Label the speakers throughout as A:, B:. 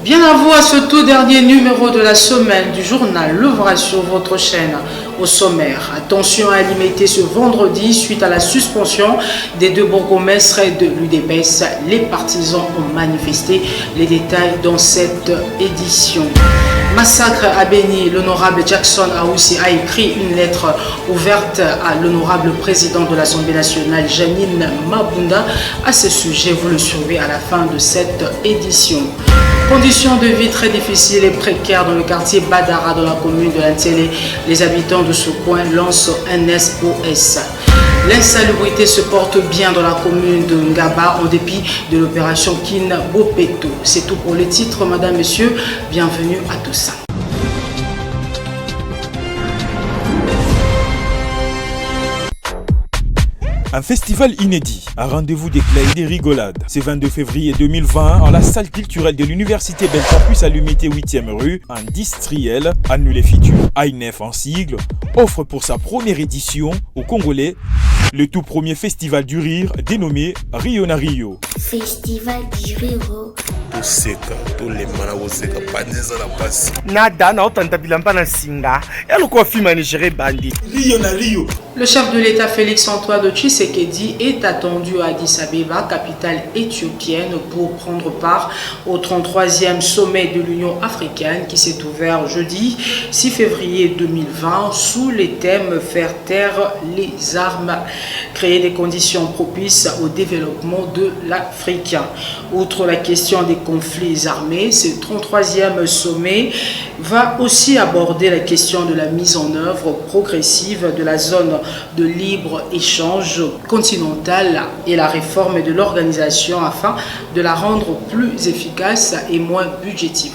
A: Bien à vous à ce tout dernier numéro de la semaine du journal Le Vrai sur votre chaîne. Au sommaire, attention à limiter ce vendredi suite à la suspension des deux bourgmestres de l'UDPS. Les partisans ont manifesté. Les détails dans cette édition. Massacre à Béni, l'honorable Jackson Aoussi a écrit une lettre ouverte à l'honorable président de l'Assemblée nationale, Janine Mabunda. À ce sujet, vous le suivez à la fin de cette édition. Conditions de vie très difficiles et précaires dans le quartier Badara dans la commune de Lantélé. Les habitants de ce coin lancent un SOS. L'insalubrité se porte bien dans la commune de Ngaba en dépit de l'opération Kin Bopeto. C'est tout pour les titres, madame, monsieur. Bienvenue à tous.
B: Un festival inédit, un rendez-vous d'éclats et des rigolades. C'est 22 février 2020 en la salle culturelle de l'université Belcampus à l'unité 8e rue, industriel. Annulé Fitu, AINEF en sigle, offre pour sa première édition aux Congolais le tout premier festival du rire dénommé Rio na Rio.
C: Festival du rire.
D: Nada na otantapila mpana singa yaloko fima ni géré bandi
B: Rio na Rio.
A: Le chef de l'État Félix-Antoine Tshisekedi est attendu à Addis Abeba, capitale éthiopienne, pour prendre part au 33e sommet de l'Union africaine qui s'est ouvert jeudi 6 février 2020 sous les thèmes faire taire les armes, créer des conditions propices au développement de l'Afrique. Outre la question des conflits armés, ce 33e sommet va aussi aborder la question de la mise en œuvre progressive de la zone de libre-échange continentale et la réforme de l'organisation afin de la rendre plus efficace et moins budgétive.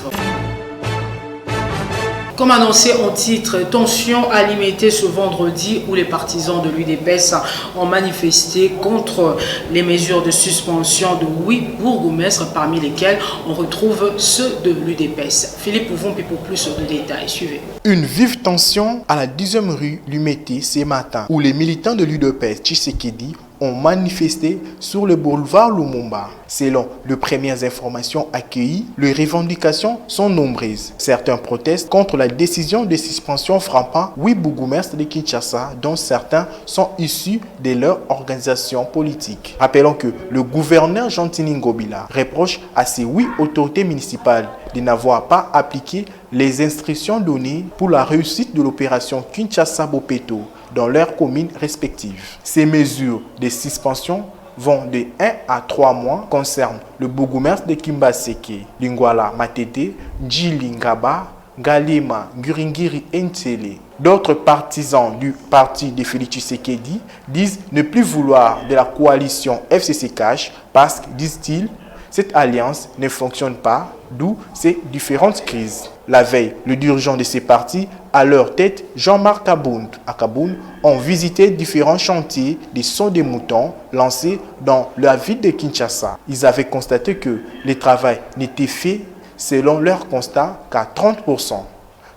A: Comme annoncé en titre, tension à limiter ce vendredi où les partisans de l'UDPS ont manifesté contre les mesures de suspension de 8 bourgmestres, parmi lesquels on retrouve ceux de l'UDPS. Philippe Ouvompi pour plus de détails. Suivez.
E: Une vive tension à la 10e rue Lumété ce matin où les militants de l'UDPS Tshisekedi ont manifesté sur le boulevard Lumumba. Selon les premières informations accueillies, les revendications sont nombreuses. Certains protestent contre la décision de suspension frappant 8 bourgmestres de Kinshasa, dont certains sont issus de leur organisation politique. Rappelons que le gouverneur Jean-Tini Ngobila reproche à ces 8 autorités municipales de n'avoir pas appliqué les instructions données pour la réussite de l'opération Kinshasa-Bopeto dans leurs communes respectives. Ces mesures de suspension vont de 1 à 3 mois, concernent le bourgmestre de Kimbaseke, Lingwala Matete, Djili Ngaba, Galema, Nguringiri et Ntele. D'autres partisans du parti de Félix Tshisekedi disent ne plus vouloir de la coalition FCC-Cash parce que, disent-ils, cette alliance ne fonctionne pas, d'où ces différentes crises. La veille, le dirigeant de ces partis, à leur tête, Jean-Marc Kabound, à Kabound, ont visité différents chantiers des sauts des moutons lancés dans la ville de Kinshasa. Ils avaient constaté que le travail n'était fait, selon leur constat, qu'à 30%.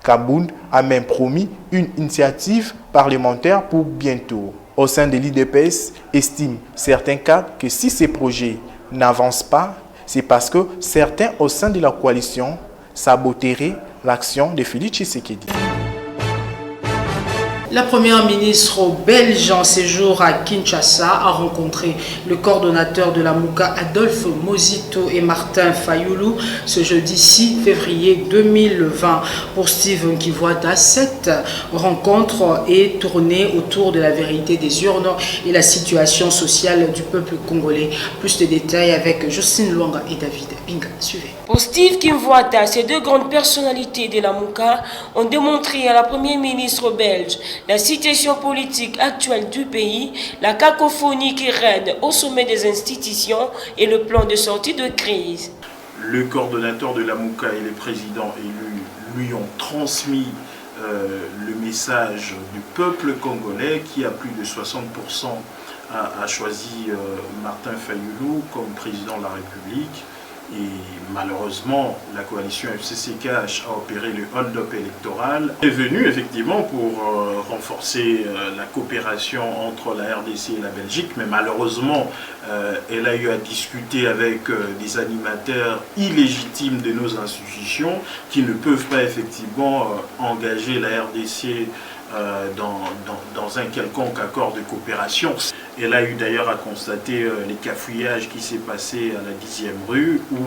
E: Kabound a même promis une initiative parlementaire pour bientôt. Au sein de l'IDPS, estiment certains cadres que si ces projets n'avancent pas, c'est parce que certains au sein de la coalition saboteraient l'action de Félix Tshisekedi.
A: La première ministre belge en séjour à Kinshasa a rencontré le coordonnateur de la MOUCA Adolphe Mozito et Martin Fayoulou ce jeudi 6 février 2020. Pour Steve Kivuata, cette rencontre est tournée autour de la vérité des urnes et la situation sociale du peuple congolais. Plus de détails avec Justine Luanga et David Binga. Suivez.
F: Pour Steve Kimvuata, ces deux grandes personnalités de la MOUCA ont démontré à la première ministre belge la situation politique actuelle du pays, la cacophonie qui règne au sommet des institutions et le plan de sortie de crise.
G: Le coordonnateur de la MOUCA et les présidents élus lui ont transmis le message du peuple congolais qui, à plus de 60%, a choisi Martin Fayoulou comme président de la République. Et malheureusement, la coalition FCC-CACH a opéré le hold-up électoral. Elle est venue effectivement pour renforcer la coopération entre la RDC et la Belgique, mais malheureusement, elle a eu à discuter avec des animateurs illégitimes de nos institutions qui ne peuvent pas effectivement engager la RDC dans un quelconque accord de coopération. Elle a eu d'ailleurs à constater les cafouillages qui s'est passé à la 10e rue où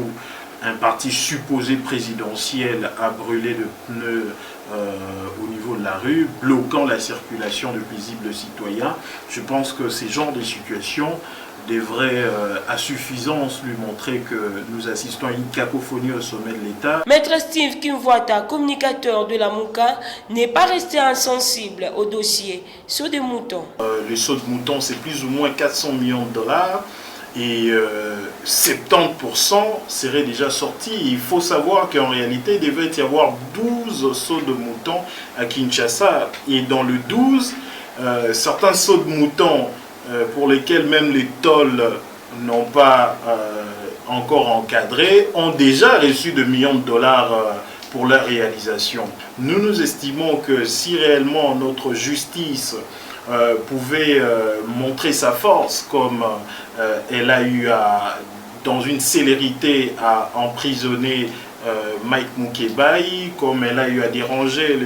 G: un parti supposé présidentiel a brûlé de pneus au niveau de la rue, bloquant la circulation de paisibles citoyens. Je pense que ces genres de situations devrait à suffisance lui montrer que nous assistons à une cacophonie au sommet de l'État.
F: Maître Steve Kimwata, communicateur de la Mouka, n'est pas resté insensible au dossier saut des moutons.
G: Le saut de moutons, c'est plus ou moins 400 millions de dollars et 70% seraient déjà sortis. Il faut savoir qu'en réalité, il devait y avoir 12 sauts de moutons à Kinshasa et dans le 12, certains sauts de moutons pour lesquels même les tolls n'ont pas encore encadré, ont déjà reçu de millions de dollars pour leur réalisation. Nous estimons que si réellement notre justice pouvait montrer sa force, comme elle a eu dans une célérité à emprisonner Mike Mukebai, comme elle a eu à déranger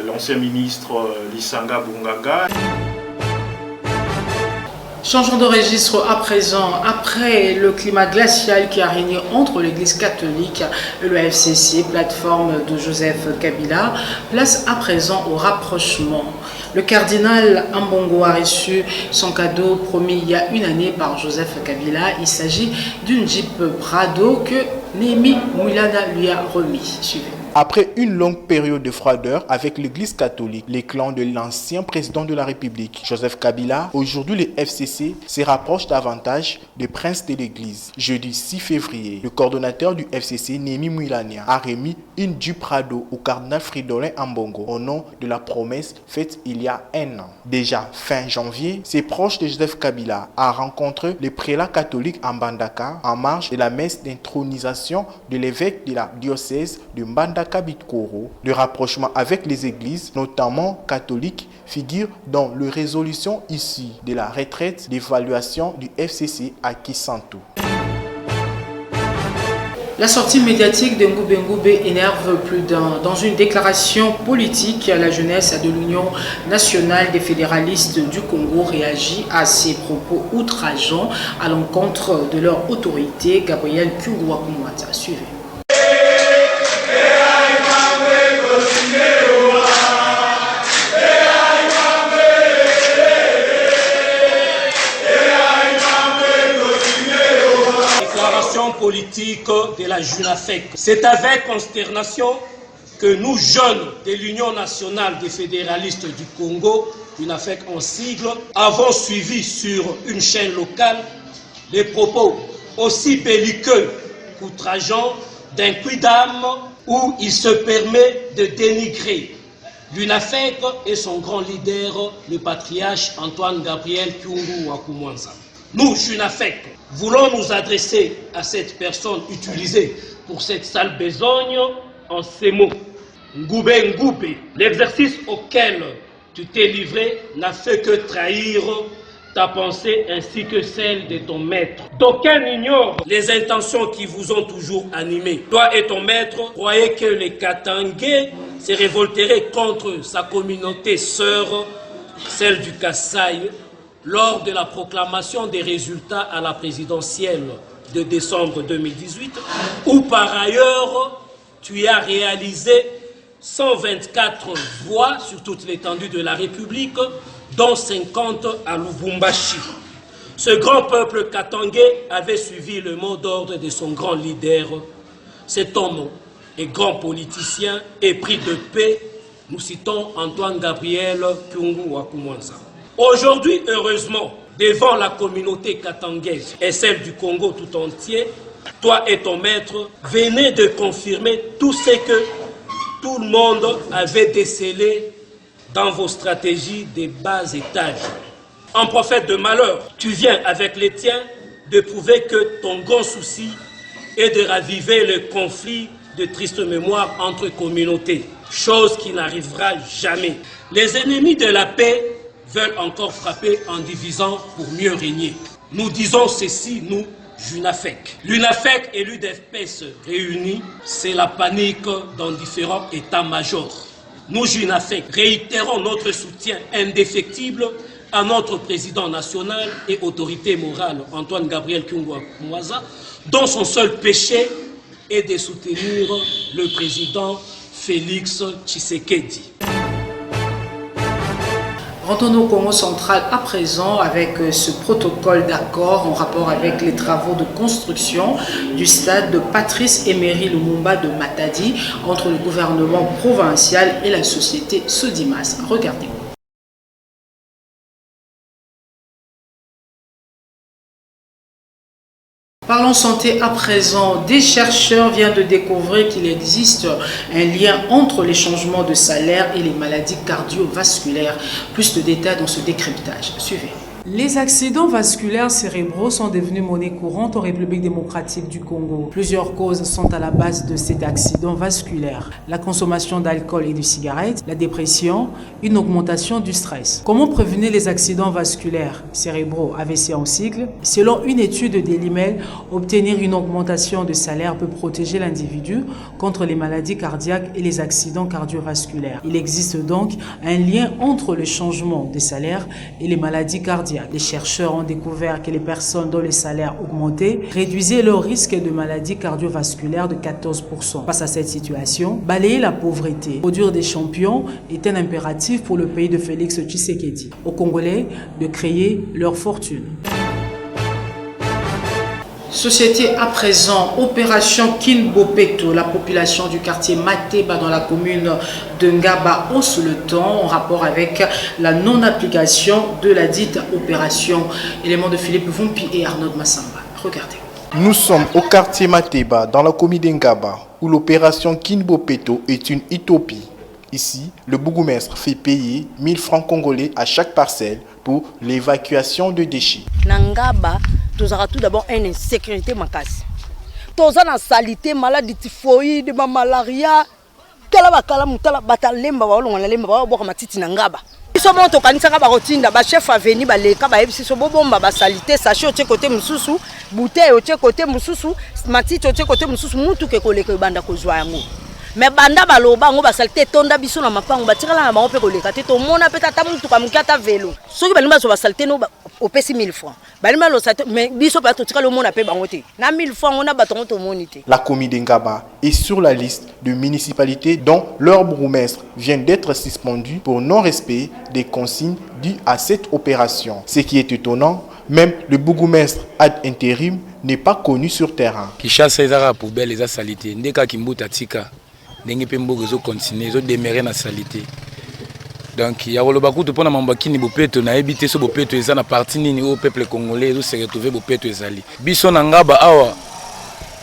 G: l'ancien ministre Lisanga Bungaga.
A: Changeons de registre à présent. Après le climat glacial qui a régné entre l'Église catholique et le FCC, plateforme de Joseph Kabila, place à présent au rapprochement. Le cardinal Ambongo a reçu son cadeau promis il y a une année par Joseph Kabila. Il s'agit d'une Jeep Prado que Némi Moulana lui a remis. Suivez.
E: Après une longue période de froideur avec l'Église catholique, les clans de l'ancien président de la République, Joseph Kabila, aujourd'hui le FCC se rapproche davantage des princes de l'Église. Jeudi 6 février, le coordonnateur du FCC, Némi Moulania, a remis une Jeep Prado au cardinal Fridolin Ambongo au nom de la promesse faite il y a un an. Déjà fin janvier, ses proches de Joseph Kabila a rencontré le prélat catholique en Mbandaka en marge de la messe d'intronisation de l'évêque de la diocèse de Mbandaka. Le rapprochement avec les églises, notamment catholiques, figure dans les résolutions issues de la retraite d'évaluation du FCC à Kisantu.
A: La sortie médiatique de Ngoubé Ngoubé énerve plus d'un. Dans une déclaration politique, la jeunesse de l'Union nationale des fédéralistes du Congo réagit à ces propos outrageants à l'encontre de leur autorité. Gabriel Kyungu-Wakumwata, suivez.
H: Politique de la JUNAFEC. C'est avec consternation que nous, jeunes de l'Union nationale des fédéralistes du Congo, JUNAFEC en sigle, avons suivi sur une chaîne locale des propos aussi belliqueux qu'outrageants d'un quidam où il se permet de dénigrer l'UNAFEC et son grand leader, le patriarche Antoine Gabriel Kyungu-Wakumwanza. Nous, JUNAFEC, voulons nous adresser à cette personne utilisée pour cette sale besogne en ces mots. Ngoubé Ngoubé, l'exercice auquel tu t'es livré n'a fait que trahir ta pensée ainsi que celle de ton maître. D'aucuns ignorent les intentions qui vous ont toujours animé. Toi et ton maître croyaient que les Katangais se révolteraient contre sa communauté sœur, celle du Kasaï, lors de la proclamation des résultats à la présidentielle de décembre 2018, où par ailleurs tu as réalisé 124 voix sur toute l'étendue de la République, dont 50 à Lubumbashi. Ce grand peuple katangais avait suivi le mot d'ordre de son grand leader. Cet homme est grand politicien et pris de paix. Nous citons Antoine Gabriel Kyungu-Wakumwanza. Aujourd'hui, heureusement, devant la communauté katangaise et celle du Congo tout entier, toi et ton maître venez de confirmer tout ce que tout le monde avait décelé dans vos stratégies des bas étages. En prophète de malheur, tu viens avec les tiens de prouver que ton grand souci et de raviver le conflit de triste mémoire entre communautés, chose qui n'arrivera jamais. Les ennemis de la paix veulent encore frapper en divisant pour mieux régner. Nous disons ceci, nous, JUNAFEC. L'UNAFEC et l'UDFPS réunis, c'est la panique dans différents états-majors. Nous, JUNAFEC, réitérons notre soutien indéfectible à notre président national et autorité morale, Antoine Gabriel Kyungwa-Mwaza, dont son seul péché est de soutenir le président Félix Tshisekedi.
A: Retournons au Congo central à présent avec ce protocole d'accord en rapport avec les travaux de construction du stade de Patrice Emery Lumumba de Matadi entre le gouvernement provincial et la société Sodimas. Regardez. Parlons santé à présent. Des chercheurs viennent de découvrir qu'il existe un lien entre les changements de salaire et les maladies cardiovasculaires. Plus de détails dans ce décryptage. Suivez. Les accidents vasculaires cérébraux sont devenus monnaie courante en République démocratique du Congo. Plusieurs causes sont à la base de ces accidents vasculaires. La consommation d'alcool et de cigarettes, la dépression, une augmentation du stress. Comment prévenir les accidents vasculaires cérébraux, AVC en sigle? Selon une étude de l'IMEL, obtenir une augmentation de salaire peut protéger l'individu contre les maladies cardiaques et les accidents cardiovasculaires. Il existe donc un lien entre le changement de salaire et les maladies cardiaques. Les chercheurs ont découvert que les personnes dont les salaires augmentaient réduisaient leur risque de maladies cardiovasculaires de 14%. Face à cette situation, balayer la pauvreté, produire des champions est un impératif pour le pays de Félix Tshisekedi. Aux Congolais de créer leur fortune. Société à présent, opération Kinbopeto, la population du quartier Mateba dans la commune de Ngaba hausse le temps en rapport avec la non-application de la dite opération. Élément de Philippe Vumpi et Arnaud Massamba. Regardez.
E: Nous sommes au quartier Mateba dans la commune de Ngaba où l'opération Kinbopeto est une utopie. Ici, le bourgmestre fait payer 1000 francs congolais à chaque parcelle pour l'évacuation de déchets.
I: Nangaba, nous avons tout d'abord une insécurité makasi. Tous en salité, maladie typhoïde, malaria, talabakala mutala batalemba walonga lemba baboka matiti nangaba. Biso monto kanisa ka barotinda ba chef aveni baleka ba yebisi so bobomba ba salité sachet otie côté mususu, bouteille otie côté mususu, matiti otie côté mususu mutu ke koleka banda kozwa yango. Mais banda baloba ngo basalite tonda biso na mapango batikala na bango pe koleka te to mona pe tata mutu ka mukata velo soki balimba so basalite no opesi 1000 francs balimba lo salite mais biso pa to tikala mona pe bango te na 1000 francs on a batongo to monité.
E: La commune d'Ngaba est sur la liste de municipalités dont leur bourgmestre vient d'être suspendu pour non-respect des consignes dues à cette opération. Ce qui est étonnant, même le bourgmestre ad intérim n'est pas connu sur terrain.
J: Kishasa ezara poubelle eza salité ndeka kimbuta tika ndenge pe mbogo zo continuer zo demeurer na salité. Donc ya koloba kutu pona mambakini bopeto na ebité so bopeto eza na partie nini au peuple congolais zo se retrouver bopeto ezali. Biso na Ngaba awa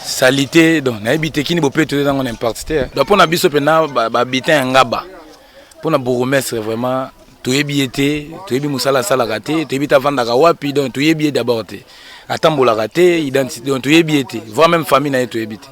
J: salité donc na ebité kini bopeto eza ngona importé. Donc pona biso pe na ba habitant Ngaba. Pona bourgmestre vraiment toyebi été, toyebi musala sala raté, toyebi ta vanda ka wapi donc toyebi d'abord té. Atambola raté, identité donc toyebi été, voire même famille na toyebi été.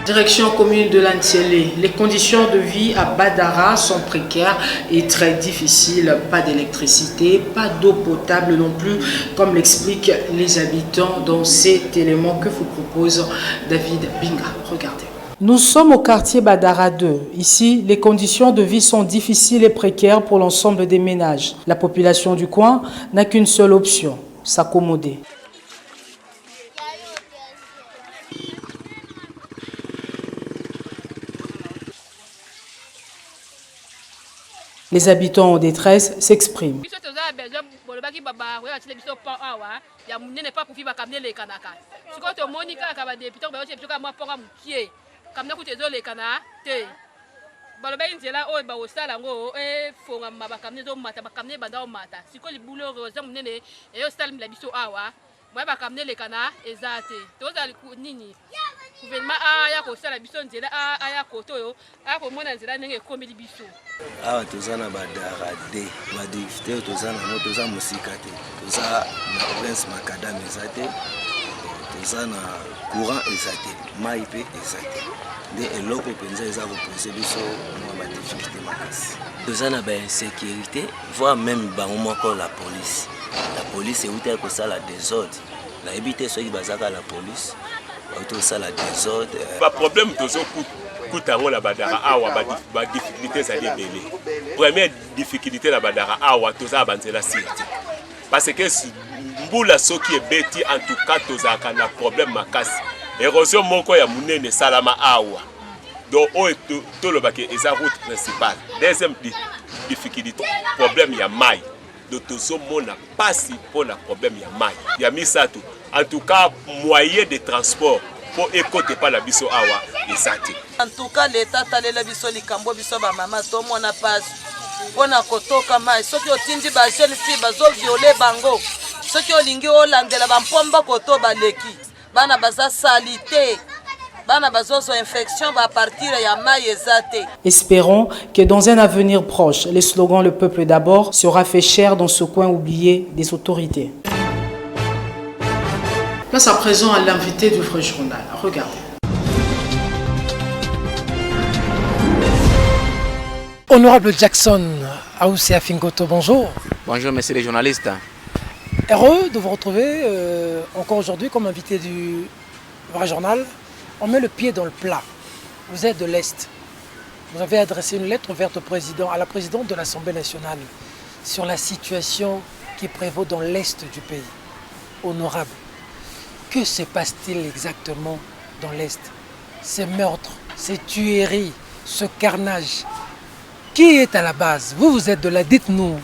A: Direction commune de l'Antiélé. Les conditions de vie à Badara sont précaires et très difficiles. Pas d'électricité, pas d'eau potable non plus, comme l'expliquent les habitants dans cet élément que vous propose David Binga. Regardez. Nous sommes au quartier Badara 2. Ici, les conditions de vie sont difficiles et précaires pour l'ensemble des ménages. La population du coin n'a qu'une seule option, s'accommoder. Les habitants en détresse s'expriment.
K: Moi ba kamne le kana ezate tozali nini gouvernement aya ko sala biso nzela aya ko toyo aya ko mona nzela ndenge komeli biso
L: awa tozana badara de ba difficulté tozana mo toza musika te toza na prince makadam ezate toza na courant eza te mai mpe eza te nde eloko mpenza eza kopose biso mwa badifficulté makasi toza na bainsécurité voire même bango moko la police euti kosala désordre nayebi te soki bazaka la police euti kosala désordre
M: baproblème tozokuta yango na badara awa badifficulté ezali ebele. Première difficulté na badara awa toza banzela sirte parce que mbula soki ebeti en tout cas tozalaka na problème makasi érosion moko ya munene salama awa donc oyo tolobaki eza route principale. Deuxième difficulté problème ya mai donc tozomona pasi mpona problème ya mai ya misato en tout cas moyen de transport po ekote pa na biso awa eza te.
I: En tout cas l'état talela biso likambo biso bamama tomona pasi mpona kotoka mai soki otindi bajeune fille bazoviole bango soki olingi olandela bampomba koto baleki bana baza salite bana bazozo infection va partir ya mai ezate.
A: Espérons que dans un avenir proche, le slogan "Le peuple d'abord" sera fait cher dans ce coin oublié des autorités. Place à présent à l'invité du Vrai Journal. Regardez.
N: Honorable Jackson Aoussea Fingoto, bonjour.
O: Bonjour, messieurs les journalistes.
N: Heureux de vous retrouver encore aujourd'hui comme invité du Vrai Journal. On met le pied dans le plat. Vous êtes de l'Est. Vous avez adressé une lettre ouverte au président, à la présidente de l'Assemblée nationale sur la situation qui prévaut dans l'Est du pays. Honorable, que se passe-t-il exactement dans l'Est? Ces meurtres, ces tueries, ce carnage. Qui est à la base? Vous êtes de là, dites-nous.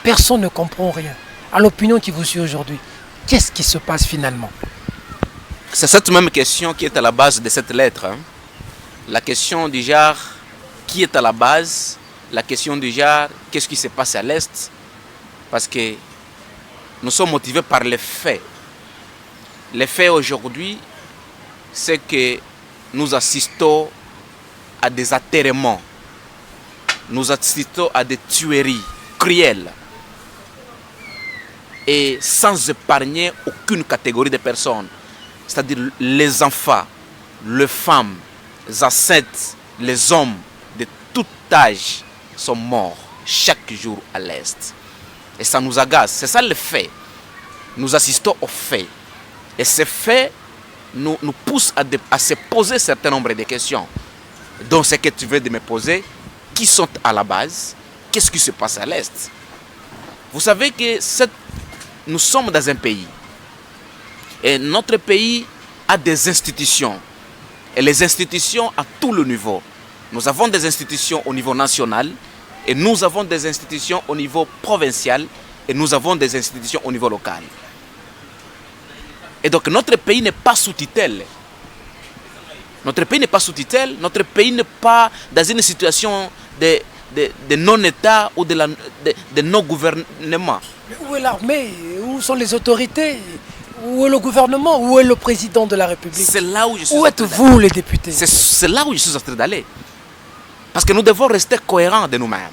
N: Personne ne comprend rien. À l'opinion qui vous suit aujourd'hui, qu'est-ce qui se passe finalement?
O: C'est cette même question qui est à la base de cette lettre. La question du genre, qui est à la base? La question du genre, qu'est-ce qui se passe à l'Est? Parce que nous sommes motivés par les faits. Les faits aujourd'hui, c'est que nous assistons à des atterrements. Nous assistons à des tueries cruelles. Et sans épargner aucune catégorie de personnes. C'est-à-dire les enfants, les femmes, les enceintes, les hommes de tout âge sont morts chaque jour à l'Est. Et ça nous agace. C'est ça le fait. Nous assistons aux faits. Et ces faits nous poussent à se poser un certain nombre de questions. Donc ce que tu veux de me poser, qui sont à la base? Qu'est-ce qui se passe à l'Est? Vous savez que nous sommes dans un pays. Et notre pays a des institutions. Et les institutions à tout le niveau. Nous avons des institutions au niveau national. Et nous avons des institutions au niveau provincial. Et nous avons des institutions au niveau local. Et donc notre pays n'est pas sous tutelle. Notre pays n'est pas sous tutelle. Notre pays n'est pas dans une situation de non-État ou de non-gouvernement.
N: Où est l'armée? Où sont les autorités? Où est le gouvernement? Où est le président de la République?
O: C'est là où je suis.
N: Où êtes-vous les députés?
O: C'est là où je suis en train d'aller. Parce que nous devons rester cohérents de nous-mêmes.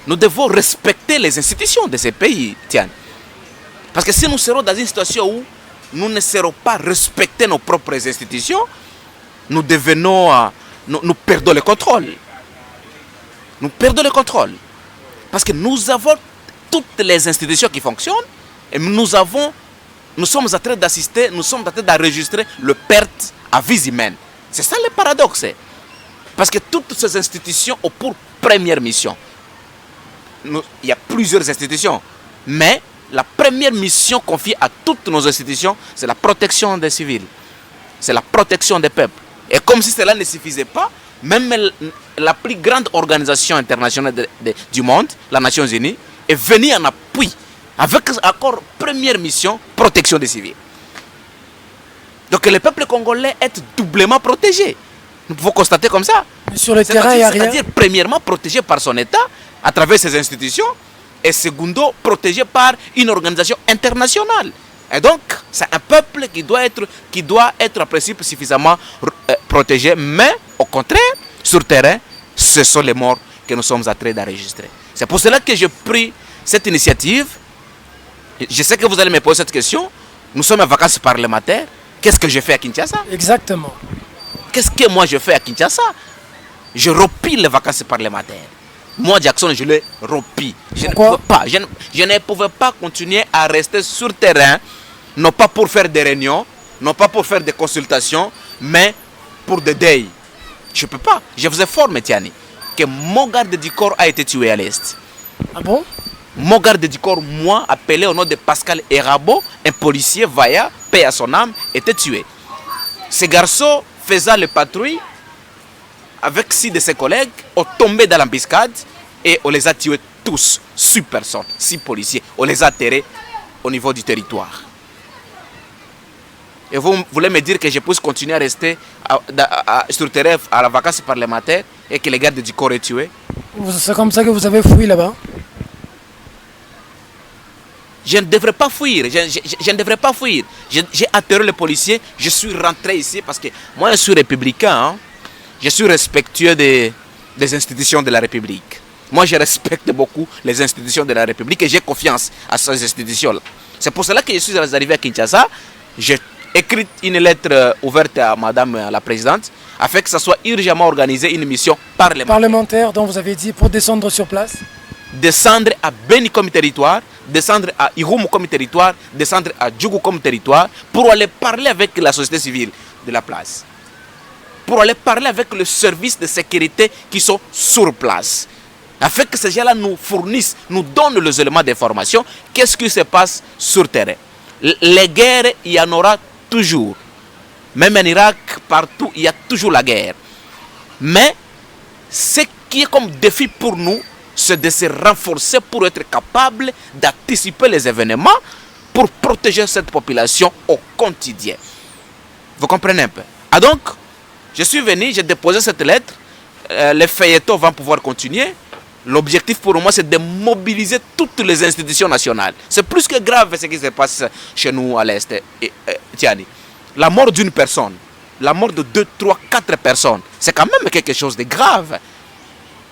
O: Nous devons respecter les institutions de ces pays. Tiens. Parce que si nous serons dans une situation où nous ne serons pas respecter nos propres institutions, nous devenons, nous perdons le contrôle. Nous perdons le contrôle. Parce que nous avons toutes les institutions qui fonctionnent et nous sommes en train d'assister, nous sommes en train d'enregistrer le perte à vie humaine. C'est ça le paradoxe. Parce que toutes ces institutions ont pour première mission. Il y a plusieurs institutions, mais la première mission confiée à toutes nos institutions, c'est la protection des civils. C'est la protection des peuples. Et comme si cela ne suffisait pas, même la plus grande organisation internationale du monde, les Nations Unies, est venue en appui avec encore première mission, protection des civils. Donc le peuple congolais est doublement protégé. Nous pouvons constater comme ça.
N: Mais sur le terrain, il n'y a rien.
O: C'est-à-dire premièrement protégé par son État, à travers ses institutions, et secondo, protégé par une organisation internationale. Et donc, c'est un peuple qui doit être en principe suffisamment protégé, mais au contraire, sur le terrain, ce sont les morts que nous sommes en train d'enregistrer. C'est pour cela que j'ai pris cette initiative. Je sais que vous allez me poser cette question. Nous sommes en vacances parlementaires. Qu'est-ce que je fais à Kinshasa?
N: Exactement.
O: Qu'est-ce que moi je fais à Kinshasa? Je repille les vacances parlementaires. Moi, Jackson, je les repille. Je ne pouvais pas continuer à rester sur terrain, non pas pour faire des réunions, non pas pour faire des consultations, mais pour des deuils. Je ne peux pas. Je vous informe, Tiani, que mon garde du corps a été tué à l'Est.
N: Ah bon?
O: Mon garde du corps, moi, appelé au nom de Pascal Erabo, un policier vaillant, paix à son âme, était tué. Ces garçons faisant le patrouille avec 6 de ses collègues, ont tombé dans l'embuscade et on les a tués tous, 6 personnes, 6 policiers. On les a atterrés au niveau du territoire. Et vous voulez me dire que je puisse continuer à rester sur terrain à la vacance parlementaire et que les gardes du corps aient tué?
N: C'est comme ça que vous avez fui là-bas?
O: Je ne devrais pas fuir, je ne devrais pas fuir. J'ai atterré le policier, je suis rentré ici parce que moi je suis républicain, hein? Je suis respectueux des institutions de la République. Moi je respecte beaucoup les institutions de la République et j'ai confiance à ces institutions-là. C'est pour cela que je suis arrivé à Kinshasa. J'ai écrit une lettre ouverte à Madame la Présidente afin que ça soit urgemment organisé une mission parlementaire.
N: Parlementaire dont vous avez dit pour descendre sur place?
O: Descendre à Beni comme territoire, descendre à Irumu comme territoire, descendre à Djougou comme territoire pour aller parler avec la société civile de la place. Pour aller parler avec le service de sécurité qui sont sur place. Afin que ces gens-là nous fournissent, nous donnent les éléments d'information, qu'est-ce qui se passe sur terrain. Les guerres, il y en aura toujours. Même en Irak, partout, il y a toujours la guerre. Mais ce qui est comme défi pour nous, c'est de se renforcer pour être capable d'anticiper les événements pour protéger cette population au quotidien. Vous comprenez un peu? Ah donc, je suis venu, j'ai déposé cette lettre, les feuilletons vont pouvoir continuer. L'objectif pour moi, c'est de mobiliser toutes les institutions nationales. C'est plus que grave ce qui se passe chez nous à l'Est. Tiani, la mort d'une personne, la mort de 2, 3, 4 personnes, c'est quand même quelque chose de grave.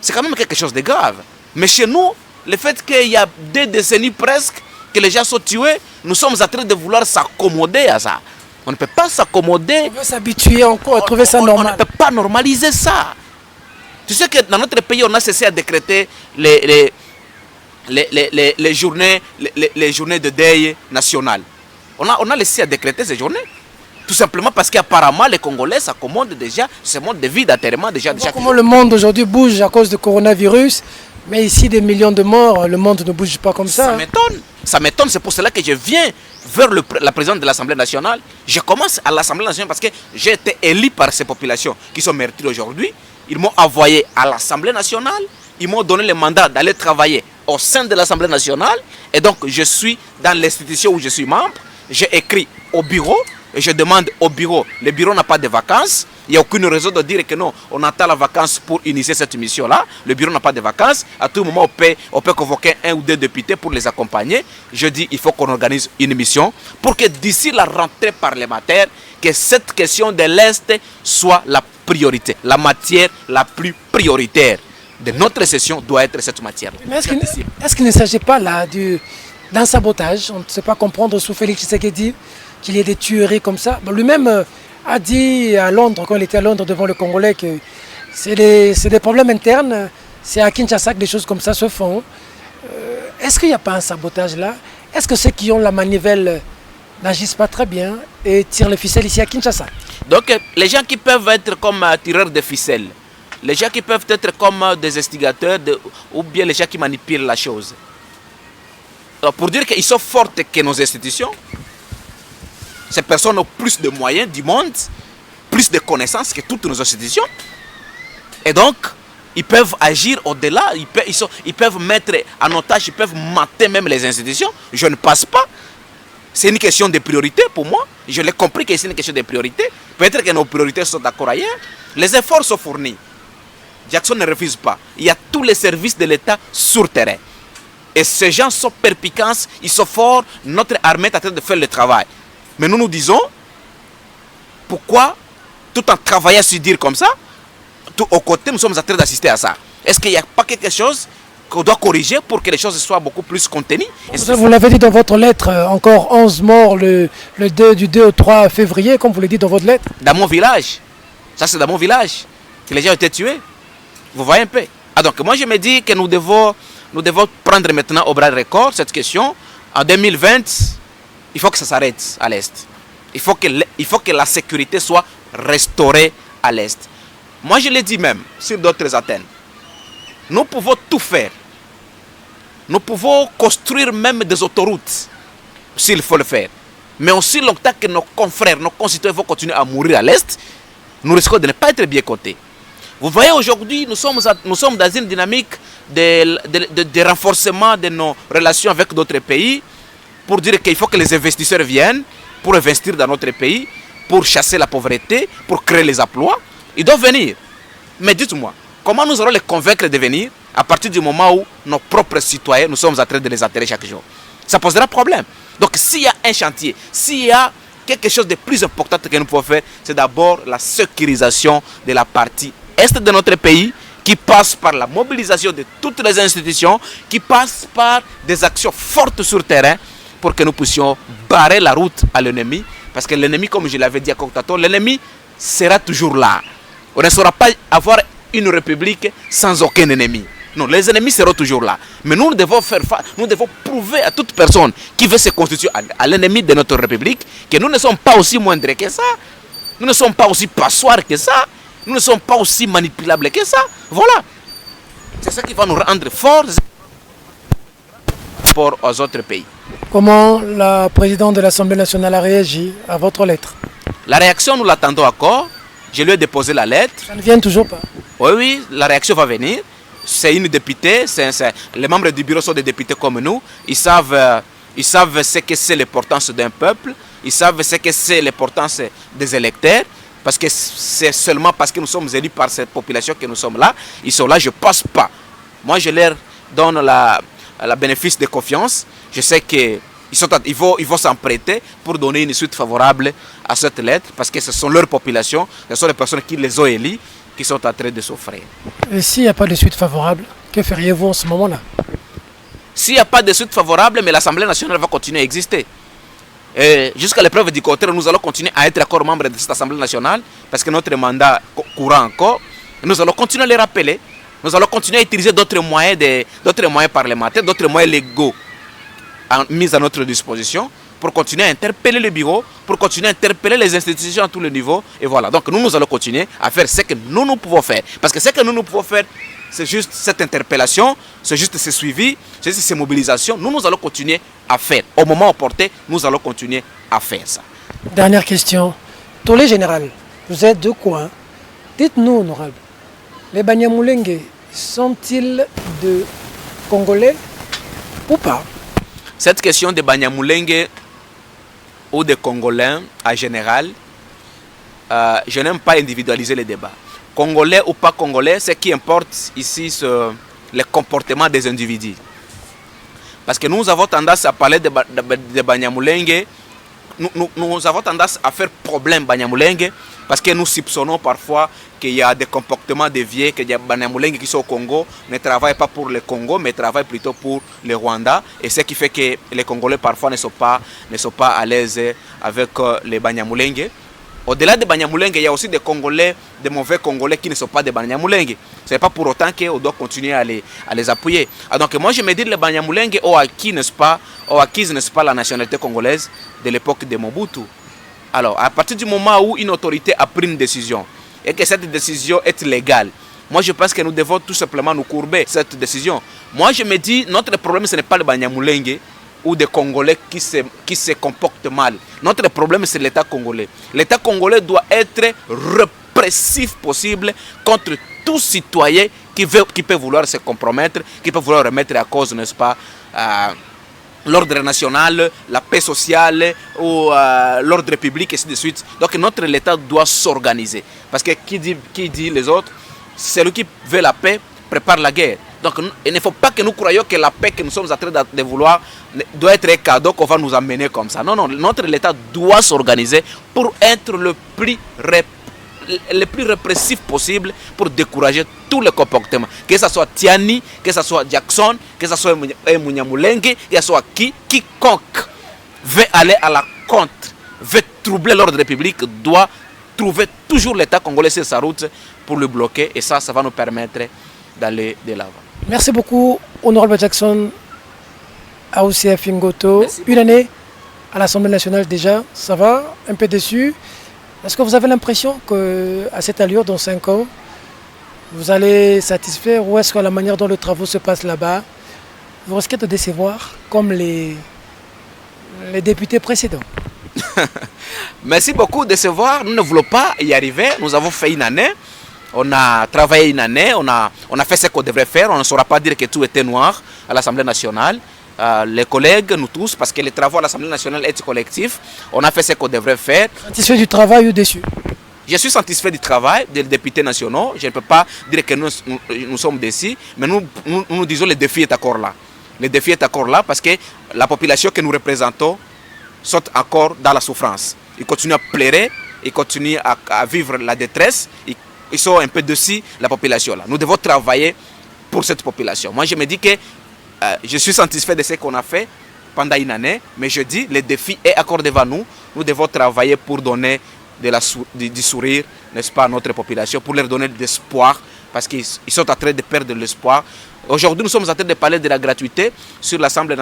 O: C'est quand même quelque chose de grave. Mais chez nous, le fait qu'il y a 2 décennies presque que les gens sont tués, nous sommes en train de vouloir s'accommoder à ça. On ne peut pas s'accommoder.
N: On veut s'habituer encore à trouver ça normal.
O: On ne peut pas normaliser ça. Tu sais que dans notre pays, on a cessé à décréter les journées de deuil national. On a laissé à décréter ces journées. Tout simplement parce qu'apparemment, les Congolais s'accommodent déjà ce mode de vie d'enterrement déjà.
N: Comment le monde aujourd'hui bouge à cause du coronavirus, mais ici des millions de morts, le monde ne bouge pas comme ça.
O: Ça m'étonne. Ça m'étonne, c'est pour cela que je viens vers la présidente de l'Assemblée nationale. Je commence à l'Assemblée nationale parce que j'ai été élu par ces populations qui sont meurtries aujourd'hui. Ils m'ont envoyé à l'Assemblée nationale, ils m'ont donné le mandat d'aller travailler au sein de l'Assemblée nationale. Et donc, je suis dans l'institution où je suis membre. J'ai écrit au bureau et je demande au bureau. Le bureau n'a pas de vacances. Il n'y a aucune raison de dire que non, on attend la vacance pour initier cette mission-là. Le bureau n'a pas de vacances. À tout moment, on peut convoquer 1 ou 2 députés pour les accompagner. Je dis il faut qu'on organise une mission pour que d'ici la rentrée parlementaire, que cette question de l'Est soit la priorité. La matière la plus prioritaire de notre session doit être cette matière.
N: Mais est-ce qu'il ne s'agit pas là d'un sabotage? On ne sait pas comprendre sous Félix Tshisekedi qu'il y ait des tueries comme ça. Bon, lui-même a dit à Londres, quand il était à Londres devant le Congolais, que c'est des problèmes internes. C'est à Kinshasa que des choses comme ça se font. Est-ce qu'il n'y a pas un sabotage là? Est-ce que ceux qui ont la manivelle n'agissent pas très bien et tirent les ficelles ici à Kinshasa?
O: Donc les gens qui peuvent être comme tireurs de ficelles, les gens qui peuvent être comme des instigateurs ou bien les gens qui manipulent la chose. Alors, pour dire qu'ils sont fortes que nos institutions, ces personnes ont plus de moyens du monde, plus de connaissances que toutes nos institutions. Et donc, ils peuvent agir au-delà, ils peuvent mettre en otage, ils peuvent mater même les institutions. Je ne passe pas. C'est une question de priorité pour moi. Je l'ai compris que c'est une question de priorité. Peut-être que nos priorités sont d'accord ailleurs. Les efforts sont fournis. Jackson ne refuse pas. Il y a tous les services de l'État sur terrain. Et ces gens sont perspicaces, ils sont forts. Notre armée est en train de faire le travail. Mais nous nous disons, pourquoi, tout en travaillant sur dire comme ça, tout au côté, nous sommes en train d'assister à ça. Est-ce qu'il n'y a pas quelque chose qu'on doit corriger pour que les choses soient beaucoup plus contenues.
N: Vous l'avez dit dans votre lettre, encore 11 morts du 2 au 3 février, comme vous l'avez dit dans votre lettre.
O: Dans mon village, ça c'est dans mon village que les gens ont été tués. Vous voyez un peu. Donc moi je me dis que nous devons prendre maintenant au bras de record cette question. En 2020, il faut que ça s'arrête à l'Est. Il faut que la sécurité soit restaurée à l'Est. Moi je l'ai dit même sur d'autres antennes. Nous pouvons tout faire. Nous pouvons construire même des autoroutes, s'il faut le faire. Mais aussi longtemps que nos confrères, nos concitoyens vont continuer à mourir à l'Est, nous risquons de ne pas être bien cotés. Vous voyez, aujourd'hui, nous sommes dans une dynamique de renforcement de nos relations avec d'autres pays pour dire qu'il faut que les investisseurs viennent pour investir dans notre pays, pour chasser la pauvreté, pour créer les emplois. Ils doivent venir. Mais dites-moi, comment nous allons les convaincre de venir à partir du moment où nos propres citoyens, nous sommes en train de les atterrir chaque jour? Ça posera problème. Donc s'il y a un chantier, s'il y a quelque chose de plus important que nous pouvons faire, c'est d'abord la sécurisation de la partie est de notre pays, qui passe par la mobilisation de toutes les institutions, qui passe par des actions fortes sur le terrain pour que nous puissions barrer la route à l'ennemi. Parce que l'ennemi, comme je l'avais dit à Koktato, l'ennemi sera toujours là. On ne saura pas avoir une république sans aucun ennemi. Non, les ennemis seront toujours là. Mais nous devons nous devons prouver à toute personne qui veut se constituer à l'ennemi de notre république que nous ne sommes pas aussi moindres que ça. Nous ne sommes pas aussi passoires que ça. Nous ne sommes pas aussi manipulables que ça. Voilà. C'est ça qui va nous rendre forts par rapport aux autres pays.
N: Comment la présidente de l'Assemblée nationale a réagi à votre lettre?
O: La réaction, nous l'attendons encore. Je lui ai déposé la lettre.
N: Ça ne vient toujours pas.
O: Oui, la réaction va venir. C'est une députée. Les membres du bureau sont des députés comme nous. Ils savent ce que c'est l'importance d'un peuple. Ils savent ce que c'est l'importance des électeurs. Parce que c'est seulement parce que nous sommes élus par cette population que nous sommes là. Ils sont là, je ne passe pas. Moi, je leur donne la bénéfice de confiance. Je sais qu'ils vont s'en prêter pour donner une suite favorable à cette lettre. Parce que ce sont leurs populations, ce sont les personnes qui les ont élus, qui sont en train de souffrir.
N: Et s'il n'y a pas de suite favorable, que feriez-vous en ce moment-là?
O: S'il n'y a pas de suite favorable, mais l'Assemblée nationale va continuer à exister. Jusqu'à l'épreuve du contraire, nous allons continuer à être encore membres de cette Assemblée nationale parce que notre mandat courant encore. Nous allons continuer à les rappeler. Nous allons continuer à utiliser d'autres moyens parlementaires, d'autres moyens légaux mis à notre disposition pour continuer à interpeller le bureau, pour continuer à interpeller les institutions à tous les niveaux. Et voilà, donc nous allons continuer à faire ce que nous pouvons faire. Parce que ce que nous pouvons faire, c'est juste cette interpellation, c'est juste ce suivi, c'est juste ces mobilisations. Nous allons continuer à faire. Au moment opportun, nous allons continuer à faire ça.
N: Dernière question. Tolé général, vous êtes de quoi? Dites-nous, honorable, les Banyamulenge sont-ils de Congolais ou pas?
O: Cette question de Banyamulenge ou de Congolais en général, je n'aime pas individualiser les débats. Congolais ou pas Congolais, ce qui importe ici, c'est le comportement des individus. Parce que nous avons tendance à parler de Banyamulenge, nous avons tendance à faire problème Banyamulenge, parce que nous soupçonnons parfois qu'il y a des comportements déviés, qu'il y a des Banyamulenge qui sont au Congo, ne travaillent pas pour le Congo, mais travaillent plutôt pour le Rwanda. Et ce qui fait que les Congolais parfois ne sont pas à l'aise avec les Banyamulenge. Au-delà des Banyamulenge, il y a aussi des Congolais, des mauvais Congolais qui ne sont pas des Banyamulenge. Ce n'est pas pour autant qu'on doit continuer à les appuyer. Donc moi je me dis que les Banyamulenge ont acquis, n'est-ce pas, la nationalité congolaise de l'époque de Mobutu. Alors à partir du moment où une autorité a pris une décision et que cette décision est légale, moi je pense que nous devons tout simplement nous courber cette décision. Moi je me dis, notre problème ce n'est pas le Banyamulenge ou des Congolais qui se comportent mal. Notre problème, c'est l'État congolais. L'État congolais doit être répressif possible contre tout citoyen qui peut vouloir se compromettre, qui peut vouloir remettre à cause, n'est-ce pas, l'ordre national, la paix sociale ou l'ordre public, et ainsi de suite. Donc notre l'État doit s'organiser. Parce que qui dit les autres, celui qui veut la paix prépare la guerre. Donc il ne faut pas que nous croyions que la paix que nous sommes en train de vouloir doit être un cadeau qu'on va nous amener comme ça. Non, notre l'État doit s'organiser pour être le plus répressif possible, pour décourager tous les comportements. Que ce soit Tiani, que ce soit Jackson, que ce soit Munyamulenge, que ce soit quiconque veut aller à la contre, veut troubler l'ordre public, doit trouver toujours l'État congolais sur sa route pour le bloquer. Et ça va nous permettre d'aller de l'avant.
N: Merci beaucoup, Honorable Jackson Aoussé Fingoto. Une année à l'Assemblée nationale déjà, ça va, un peu déçu. Est-ce que vous avez l'impression qu'à cette allure, dans 5 ans, vous allez satisfaire, ou est-ce que la manière dont les travaux se passent là-bas, vous risquez de décevoir comme les députés précédents?
O: Merci beaucoup de décevoir. Nous ne voulons pas y arriver. Nous avons fait une année. On a travaillé une année. On a fait ce qu'on devrait faire. On ne saura pas dire que tout était noir à l'Assemblée nationale. Les collègues, nous tous, parce que les travaux à l'Assemblée nationale sont collectifs. On a fait ce qu'on devrait faire.
N: Satisfait du travail ou déçu?
O: Je suis satisfait du travail des députés nationaux. Je ne peux pas dire que nous sommes déçus, mais nous disons que le défi est encore là. Le défi est encore là parce que la population que nous représentons sont encore dans la souffrance. Ils continuent à pleurer, ils continuent à vivre la détresse. Ils sont un peu dessus la population là. Nous devons travailler pour cette population. Moi, je me dis que je suis satisfait de ce qu'on a fait pendant une année, mais je dis le défi est encore devant nous. Nous devons travailler pour donner du sourire, n'est-ce pas, à notre population, pour leur donner de l'espoir, parce qu'ils sont en train de perdre l'espoir. Aujourd'hui, nous sommes en train de parler de la gratuité sur l'étendue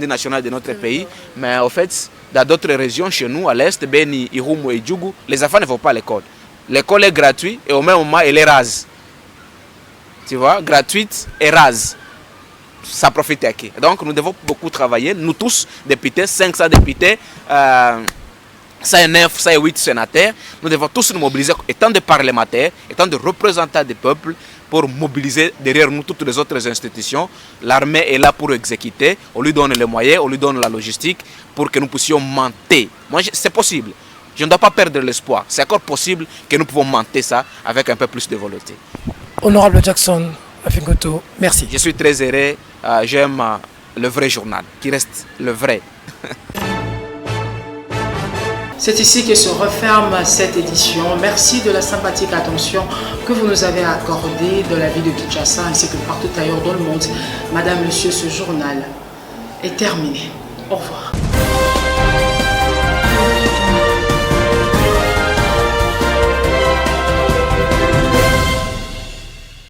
O: nationale de notre pays, mais en fait, dans d'autres régions, chez nous, à l'est, Beni, Irumu et Djougou, les enfants ne vont pas à l'école. L'école est gratuite et au même moment, elle est rase. Tu vois, gratuite et rase. Ça profite à qui? Donc nous devons beaucoup travailler, nous tous, députés, 500 députés, 109, 108 sénateurs, nous devons tous nous mobiliser, étant des parlementaires, étant des représentants du peuple, pour mobiliser derrière nous toutes les autres institutions. L'armée est là pour exécuter, on lui donne les moyens, on lui donne la logistique pour que nous puissions monter. Moi, c'est possible. Je ne dois pas perdre l'espoir. C'est encore possible que nous pouvons monter ça avec un peu plus de volonté.
N: Honorable Jackson Afingoto, merci.
O: Je suis très heureux. J'aime le vrai journal, qui reste le vrai.
A: C'est ici que se referme cette édition. Merci de la sympathique attention que vous nous avez accordée de la vie de Kinshasa ainsi que partout ailleurs dans le monde. Madame, Monsieur, ce journal est terminé. Au revoir.